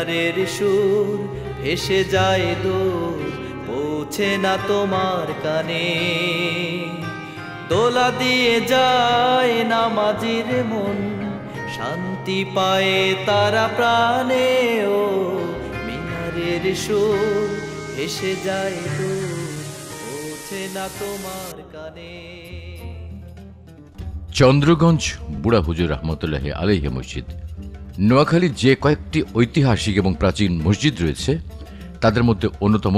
মিনারের সুর ভেসে যায় দূর, পৌঁছে না তোমার কানে। দোলা দিয়ে যায় নামাজির মন, শান্তি পায় তারা প্রাণে। ও মিনারের সুর ভেসে যায় দূর, পৌঁছে না তোমার কানে। চন্দ্রগঞ্জ বুড়া হুজুর রহমতুল্লাহ আলাইহি মসজিদ। নোয়াখালীর যে কয়েকটি ঐতিহাসিক এবং প্রাচীন মসজিদ রয়েছে তাদের মধ্যে অন্যতম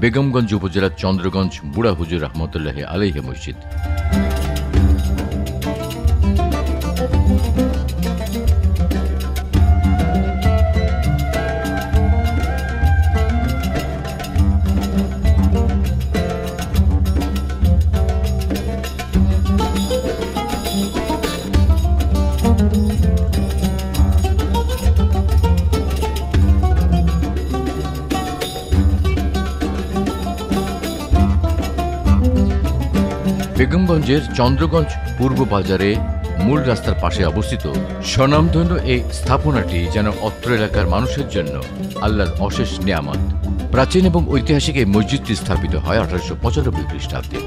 বেগমগঞ্জ উপজেলার চন্দ্রগঞ্জ বুড়া হুজুর রহমতুল্লাহ আলাইহি মসজিদ। বেগমগঞ্জের চন্দ্রগঞ্জ পূর্ব বাজারে মূল রাস্তার পাশে অবস্থিত স্বনামধন্য এই স্থাপনাটি যেন অত্র এলাকার মানুষের জন্য আল্লাহর অশেষ নিয়ামত। প্রাচীন এবং ঐতিহাসিক এই মসজিদটি স্থাপিত হয় 1895 খ্রিস্টাব্দে।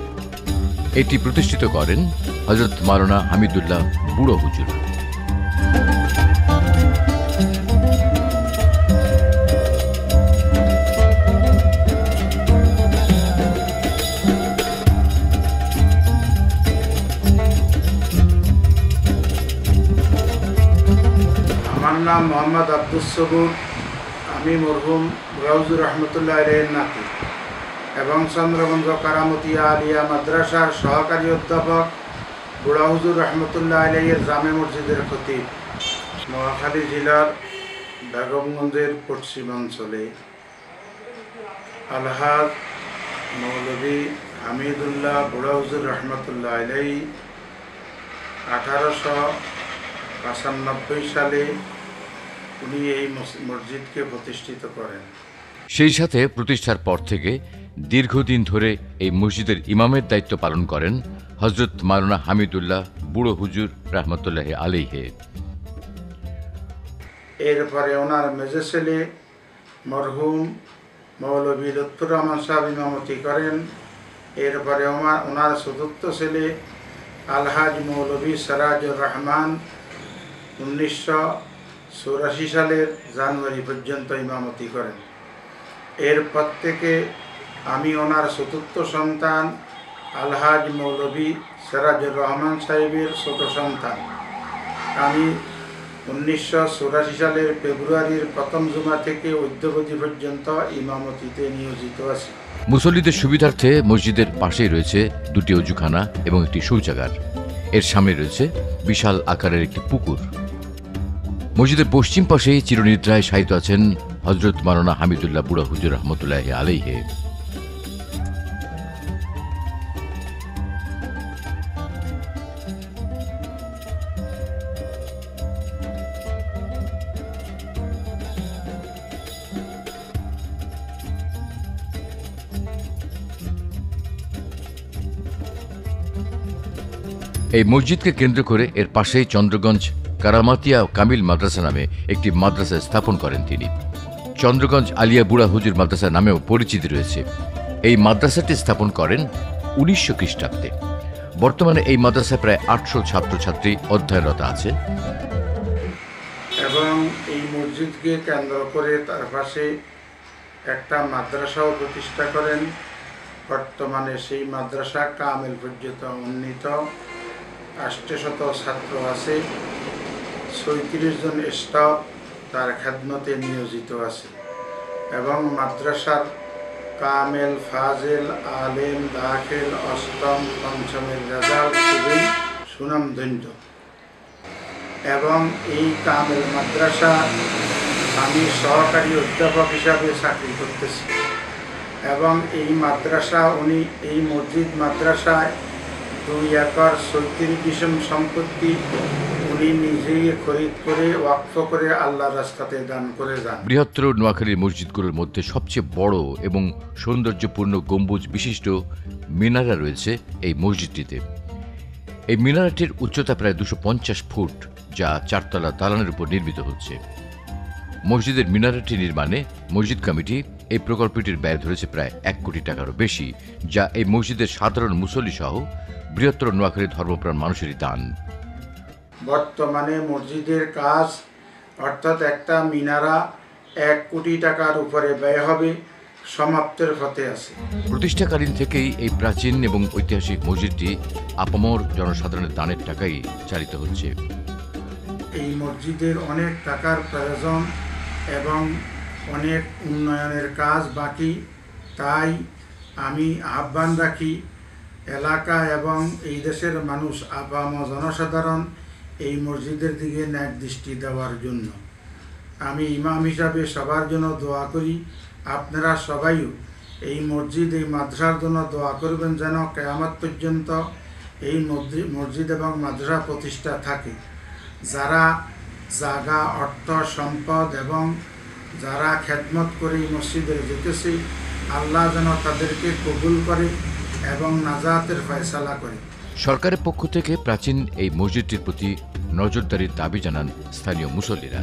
এটি প্রতিষ্ঠিত করেন হযরত মাওলানা হামিদুল্লাহ বুড়ো হুজুর। আমার নাম মোহাম্মদ আব্দুস সবুর। আমি মরহুম বুড়া হুজুর রহমতুল্লাহ আলাইহির নাতি এবং চন্দ্রগঞ্জ কারামতিয়া আলিয়া মাদ্রাসার সহকারী অধ্যাপক বুড়া হুজুর রহমতুল্লাহ আলাইহির জামে মসজিদের খতিব। নোয়াখালী জেলার বেগমগঞ্জের পশ্চিমাঞ্চলে আলহাজ মৌলভী হামিদুল্লাহ বুড়া হুজুর রহমতুল্লাহ আলাইহি 1895 সালে উনি এই মসজিদকে প্রতিষ্ঠিত করেন। সেই সাথে প্রতিষ্ঠার পর থেকে দীর্ঘদিন ধরে এই মসজিদের ইমামের দায়িত্ব পালন করেন হযরত মাওলানা হামিদুল্লাহ বুড়ো হুজুর রহমতুল্লাহ আলাইহি। এরপরে ওনার মেজে ছেলে মরহুম মৌলভী লুৎফুর রহমান সাহেব ইমামতি করেন। এরপরে ওনার চতুর্থ ছেলে আলহাজ মৌলভী সিরাজুর রহমান 1984 সালের জানুয়ারি পর্যন্ত ইমামতি করেন। এরপর থেকে আমি ওনার চতুর্থ সন্তান আলহাজ মৌলভী সিরাজুর রহমান সাহেবের ছোট সন্তান। আমি 1984 সালের ফেব্রুয়ারির প্রথম জুমা থেকে অদ্যাবধি পর্যন্ত ইমামতিতে নিয়োজিত আছি। মুসল্লিদের সুবিধার্থে মসজিদের পাশেই রয়েছে দুটি অজুখানা এবং একটি শৌচাগার। এর সামনে রয়েছে বিশাল আকারের একটি পুকুর। মসজিদের পশ্চিম পাশেই চিরনিদ্রায় শায়িত আছেন হযরত মাওলানা হামিদুল্লাহ বুড়া হুজুর রহমতুল্লাহ আলাইহি। এই মসজিদকে কেন্দ্র করে এর পাশেই চন্দ্রগঞ্জ কারামাতিয়া কামিল মাদ্রাসা নামে একটি মাদ্রাসা স্থাপন করেন তিনি। চন্দ্রগঞ্জ আলিয়া বুড়া হুজুর মাদ্রাসা নামেও পরিচিতি রয়েছে। এই মাদ্রাসাটি স্থাপন করেন 1900 খ্রিস্টাব্দে। বর্তমানে এই মাদ্রাসায় প্রায় 800 ছাত্রছাত্রী অধ্যয়নরত আছে এবং এই মসজিদকে কেন্দ্র করে তার পাশে একটা মাদ্রাসাও প্রতিষ্ঠা করেন। বর্তমানে সেই মাদ্রাসা কামিল পর্যন্ত উন্নীত। 800 ছাত্র আছে, 36 জন স্টাফ তার খেদমতে নিয়োজিত আছে এবং মাদ্রাসার কামেল, ফাজেল, আলেম, দাখিল, অষ্টম, পঞ্চমের রেজাল্ট খুবই সুনামধন্য। এবং এই কামেল মাদ্রাসা আমি সহকারী অধ্যাপক হিসাবে চাকরি করতেছি এবং এই মাদ্রাসা উনি এই মসজিদ মাদ্রাসায় 2 একর 36 ডিসিম সম্পত্তি উনি নিজেই খরিদ করে ওয়াকফ করে আল্লাহর রাস্তাতে দান করে যান। বৃহত্তর নোয়াখালীর মসজিদগুলোর মধ্যে সবচেয়ে বড় এবং সৌন্দর্যপূর্ণ গম্বুজ বিশিষ্ট মিনারা রয়েছে এই মসজিদটিতে। এই মিনারাটির উচ্চতা প্রায় 250 ফুট, যা 4 তলা দালানের উপর নির্মিত হচ্ছে। মসজিদের মিনারটি নির্মাণে মসজিদ কমিটি এই প্রকল্পটির ব্যয় ধরেছে প্রায় 1 কোটি টাকারও বেশি, যা এই মসজিদের সাধারণ মুসল্লি সহ বৃহত্তর নোয়াখালী ধর্মপ্রাণ মানুষেরই দান। বর্তমানে মসজিদের কাজ অর্থাৎ একটা মিনারা 1 কোটি টাকার উপরে ব্যয় হবে, সমাপ্তের পথে আছে। প্রতিষ্ঠাকালীন থেকেই এই প্রাচীন এবং ঐতিহাসিক মসজিদটি আপামর জনসাধারণের দানের টাকাই চালিত হচ্ছে। এই মসজিদের অনেক টাকার প্রয়োজন এবং অনেক উন্নয়নের কাজ বাকি, তাই আমি আহ্বান রাখি এলাকা এবং এই দেশের মানুষ আপাম জনসাধারণ এই মসজিদের দিকে ন্যাক দৃষ্টি দেওয়ার জন্য। আমি ইমাম হিসাবে সবার জন্য দোয়া করি, আপনারা সবাইও এই মসজিদ এই মাদ্রাসার জন্য দোয়া করবেন যেন কিয়ামত পর্যন্ত এই মসজিদ এবং মাদ্রাসা প্রতিষ্ঠা থাকে। যারা জায়গা, অর্থ, সম্পদ এবং যারা খেদমত করে এই মসজিদে যেতেছে, আল্লাহ যেন তাদেরকে কবুল করে এবং নাজাতের ফয়সালা করে। সরকারের পক্ষ থেকে প্রাচীন এই মসজিদটির প্রতি নজরদারির দাবি জানান স্থানীয় মুসল্লিরা।